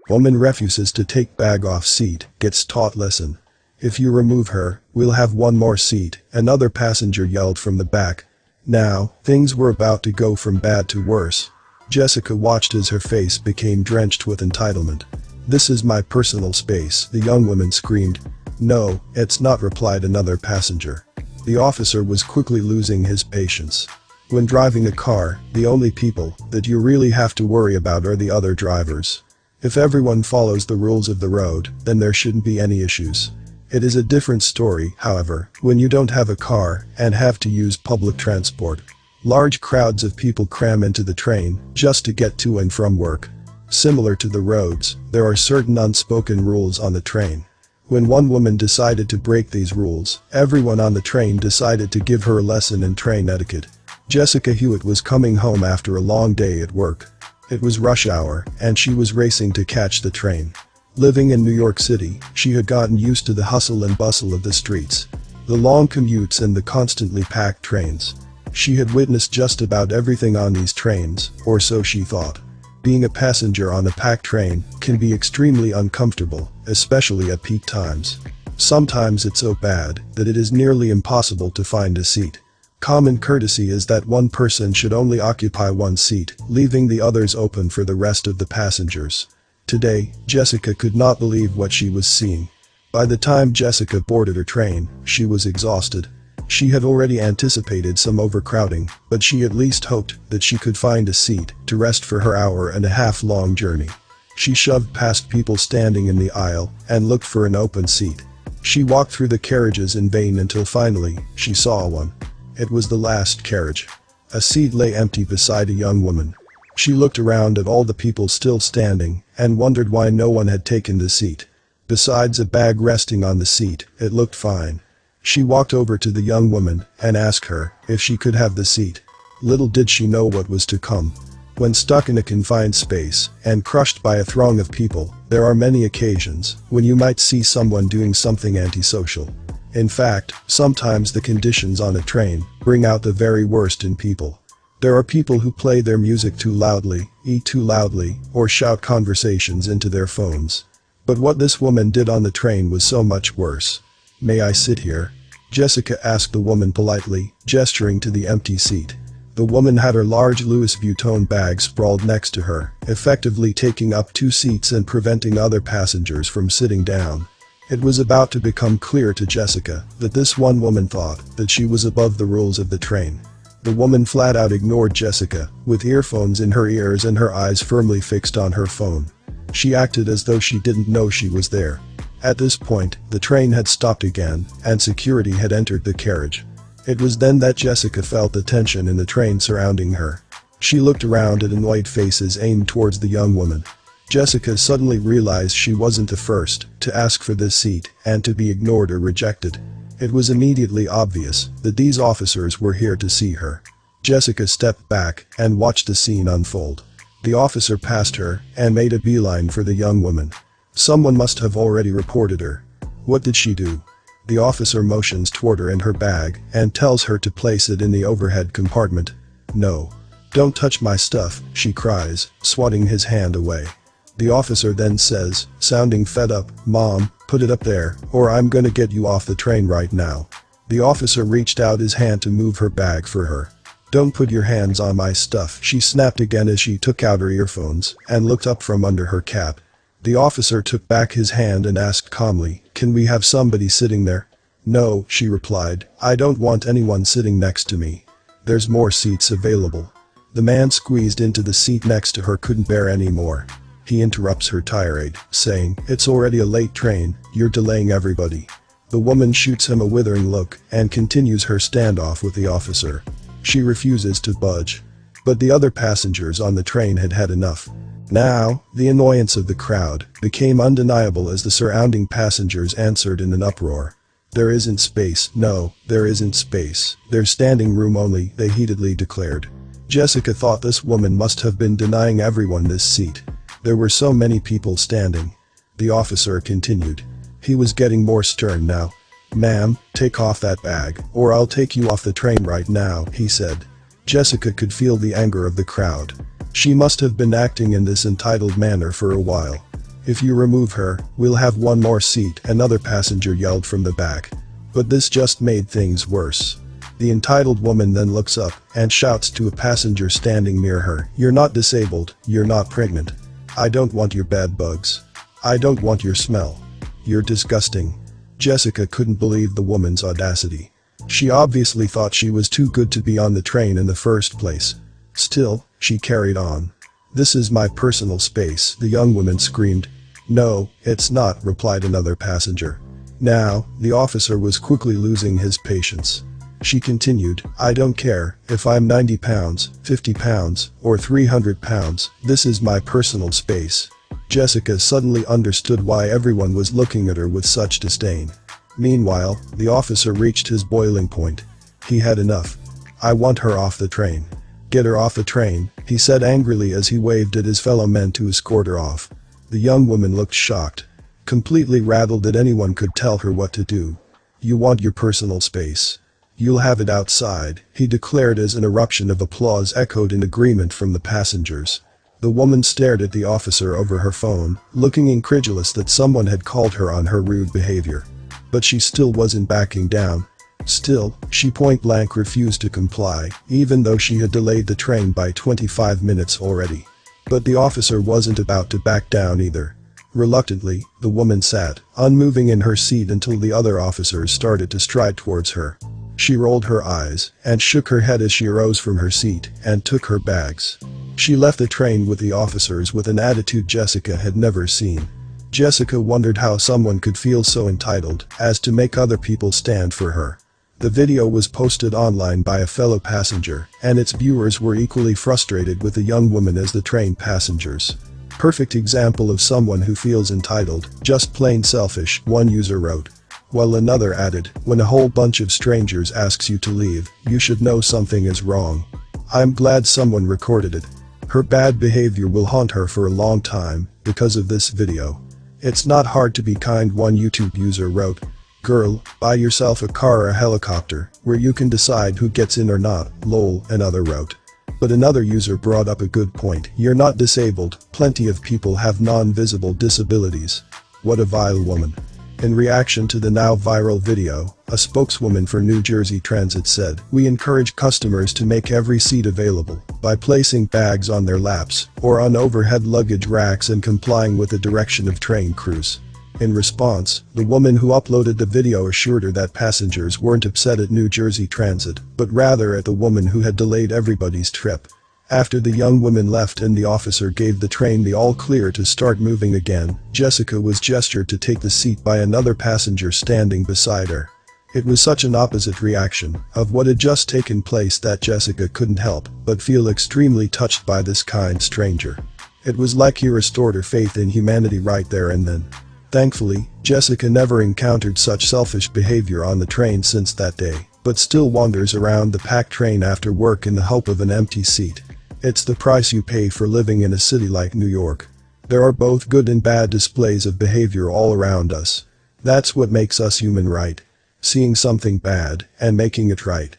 Woman refuses to take bag off seat, gets taught lesson. If you remove her, we'll have one more seat, another passenger yelled from the back. Now, things were about to go from bad to worse. Jessica watched as her face became drenched with entitlement. "This is my personal space," the young woman screamed. "No, it's not," replied another passenger. The officer was quickly losing his patience. When driving a car, the only people that you really have to worry about are the other drivers. If everyone follows the rules of the road, then there shouldn't be any issues. It is a different story, however, when you don't have a car and have to use public transport. Large crowds of people cram into the train just to get to and from work. Similar to the roads, there are certain unspoken rules on the train. When one woman decided to break these rules, everyone on the train decided to give her a lesson in train etiquette. Jessica Hewitt was coming home after a long day at work. It was rush hour, and she was racing to catch the train. Living in New York City, she had gotten used to the hustle and bustle of the streets, the long commutes and the constantly packed trains. She had witnessed just about everything on these trains, or so she thought. Being a passenger on a packed train can be extremely uncomfortable, especially at peak times. Sometimes it's so bad that it is nearly impossible to find a seat. Common courtesy is that one person should only occupy one seat, leaving the others open for the rest of the passengers. Today, Jessica could not believe what she was seeing. By the time Jessica boarded her train, she was exhausted. She had already anticipated some overcrowding, but she at least hoped that she could find a seat to rest for her hour-and-a-half long journey. She shoved past people standing in the aisle and looked for an open seat. She walked through the carriages in vain until finally, she saw one. It was the last carriage. A seat lay empty beside a young woman. She looked around at all the people still standing and wondered why no one had taken the seat. Besides a bag resting on the seat, it looked fine. She walked over to the young woman and asked her if she could have the seat. Little did she know what was to come. When stuck in a confined space and crushed by a throng of people, there are many occasions when you might see someone doing something antisocial. In fact, sometimes the conditions on a train bring out the very worst in people. There are people who play their music too loudly, eat too loudly, or shout conversations into their phones. But what this woman did on the train was so much worse. "May I sit here?" Jessica asked the woman politely, gesturing to the empty seat. The woman had her large Louis Vuitton bag sprawled next to her, effectively taking up two seats and preventing other passengers from sitting down. It was about to become clear to Jessica that this one woman thought that she was above the rules of the train. The woman flat out ignored Jessica, with earphones in her ears and her eyes firmly fixed on her phone. She acted as though she didn't know she was there. At this point, the train had stopped again, and security had entered the carriage. It was then that Jessica felt the tension in the train surrounding her. She looked around at annoyed faces aimed towards the young woman. Jessica suddenly realized she wasn't the first to ask for this seat and to be ignored or rejected. It was immediately obvious that these officers were here to see her. Jessica stepped back and watched the scene unfold. The officer passed her and made a beeline for the young woman. Someone must have already reported her. What did she do? The officer motions toward her and her bag and tells her to place it in the overhead compartment. "No. Don't touch my stuff," she cries, swatting his hand away. The officer then says, sounding fed up, "Mom, put it up there, or I'm gonna get you off the train right now." The officer reached out his hand to move her bag for her. "Don't put your hands on my stuff," she snapped again as she took out her earphones and looked up from under her cap. The officer took back his hand and asked calmly, "Can we have somebody sitting there?" "No," she replied, "I don't want anyone sitting next to me. There's more seats available." The man squeezed into the seat next to her couldn't bear any more. He interrupts her tirade, saying, "It's already a late train, you're delaying everybody." The woman shoots him a withering look and continues her standoff with the officer. She refuses to budge. But the other passengers on the train had had enough. Now, the annoyance of the crowd became undeniable as the surrounding passengers answered in an uproar. "There isn't space, no, there isn't space. There's standing room only," they heatedly declared. Jessica thought this woman must have been denying everyone this seat. There were so many people standing. The officer continued. He was getting more stern now. "Ma'am, take off that bag, or I'll take you off the train right now," he said. Jessica could feel the anger of the crowd. She must have been acting in this entitled manner for a while. If you remove her, we'll have one more seat, another passenger yelled from the back. But this just made things worse. The entitled woman then looks up and shouts to a passenger standing near her, "You're not disabled, you're not pregnant. I don't want your bed bugs. I don't want your smell. You're disgusting." Jessica couldn't believe the woman's audacity. She obviously thought she was too good to be on the train in the first place. Still, she carried on. "This is my personal space," the young woman screamed. "No, it's not," replied another passenger. Now, the officer was quickly losing his patience. She continued, "I don't care if I'm 90 pounds, 50 pounds, or 300 pounds, this is my personal space." Jessica suddenly understood why everyone was looking at her with such disdain. Meanwhile, the officer reached his boiling point. He had enough. "I want her off the train. Get her off the train," he said angrily as he waved at his fellow men to escort her off. The young woman looked shocked. Completely rattled that anyone could tell her what to do. "You want your personal space. You'll have it outside," he declared as an eruption of applause echoed in agreement from the passengers. The woman stared at the officer over her phone, looking incredulous that someone had called her on her rude behavior. But she still wasn't backing down. Still, she point-blank refused to comply, even though she had delayed the train by 25 minutes already. But the officer wasn't about to back down either. Reluctantly, the woman sat, unmoving in her seat until the other officers started to stride towards her. She rolled her eyes and shook her head as she arose from her seat and took her bags. She left the train with the officers with an attitude Jessica had never seen. Jessica wondered how someone could feel so entitled as to make other people stand for her. The video was posted online by a fellow passenger, and its viewers were equally frustrated with the young woman as the train passengers. "Perfect example of someone who feels entitled, just plain selfish," one user wrote. While another added, "When a whole bunch of strangers asks you to leave, you should know something is wrong." I'm glad someone recorded it. Her bad behavior will haunt her for a long time because of this video. "It's not hard to be kind," one YouTube user wrote. "Girl, buy yourself a car or a helicopter, where you can decide who gets in or not, lol," another wrote. But another user brought up a good point. "You're not disabled, plenty of people have non-visible disabilities. What a vile woman." In reaction to the now viral video, a spokeswoman for New Jersey Transit said, "We encourage customers to make every seat available by placing bags on their laps or on overhead luggage racks and complying with the direction of train crews." In response, the woman who uploaded the video assured her that passengers weren't upset at New Jersey Transit, but rather at the woman who had delayed everybody's trip. After the young woman left and the officer gave the train the all-clear to start moving again, Jessica was gestured to take the seat by another passenger standing beside her. It was such an opposite reaction of what had just taken place that Jessica couldn't help but feel extremely touched by this kind stranger. It was like he restored her faith in humanity right there and then. Thankfully, Jessica never encountered such selfish behavior on the train since that day, but still wanders around the packed train after work in the hope of an empty seat. It's the price you pay for living in a city like New York. There are both good and bad displays of behavior all around us. That's what makes us human, right? Seeing something bad and making it right.